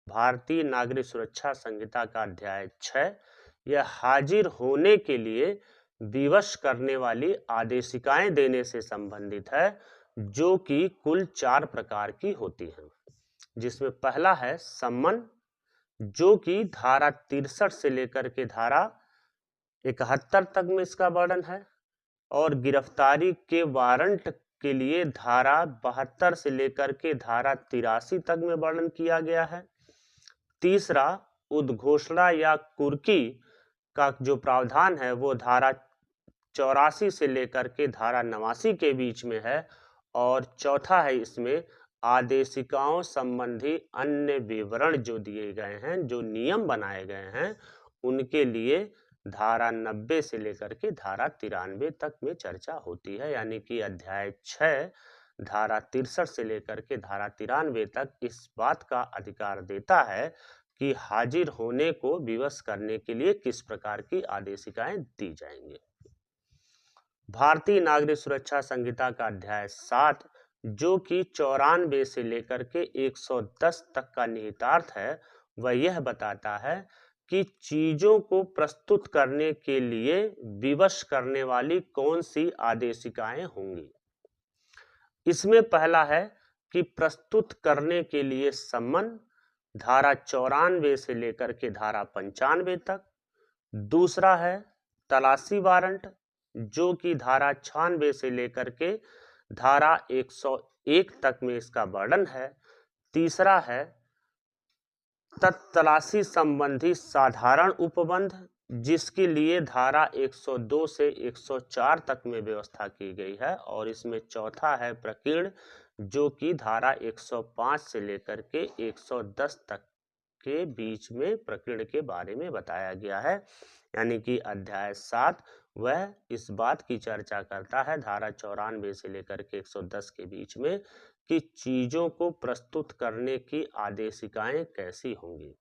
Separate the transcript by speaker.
Speaker 1: भारतीय नागरिक सुरक्षा संहिता का अध्याय 6 यह हाजिर होने के लिए विवश करने वाली आदेशिकाएं देने से संबंधित है, जो कि कुल 4 प्रकार की होती हैं, जिसमें पहला है सम्मन, जो कि धारा 63 से लेकर के धारा 71 तक में इसका वर्णन है, और गिरफ्तारी के वारंट के लिए धारा 72 से लेकर के धारा 83 तक में वर्णन किया गया है। तीसरा उद्घोषणा या कुर्की का जो प्रावधान है वो धारा 84 से लेकर के धारा 89 के बीच में है। और चौथा है इसमें आदेशिकाओं संबंधी अन्य विवरण जो दिए गए हैं, जो नियम बनाए गए हैं, उनके लिए धारा 90 से लेकर के धारा 93 तक में चर्चा होती है। यानी कि अध्याय 6 धारा 63 से लेकर के धारा 93 तक इस बात का अधिकार देता है कि हाजिर होने को विवश करने के लिए किस प्रकार की आदेशिकाएं दी जाएंगी। भारतीय नागरिक सुरक्षा संहिता का अध्याय 7 जो कि 94 से लेकर के 110 तक का निहितार्थ है, वह यह बताता है कि चीजों को प्रस्तुत करने के लिए विवश करने वाली कौन सी आदेशिकाएं होंगी। इसमें पहला है कि प्रस्तुत करने के लिए सम्मन, धारा 94 से लेकर के धारा 95 तक। दूसरा है तलाशी वारंट, जो कि धारा 96 से लेकर के धारा 101 तक में इसका वर्णन है। तीसरा है तलाशी संबंधी साधारण उपबंध, जिसके लिए धारा 102 से 104 तक में व्यवस्था की गई है। और इसमें चौथा है प्रकीर्ण, जो कि धारा 105 से लेकर के 110 तक के बीच में प्रकीर्ण के बारे में बताया गया है। यानी कि अध्याय 7 वह इस बात की चर्चा करता है धारा 94 से लेकर के 110 के बीच में कि चीजों को प्रस्तुत करने की आदेशिकाएं कैसी होंगी।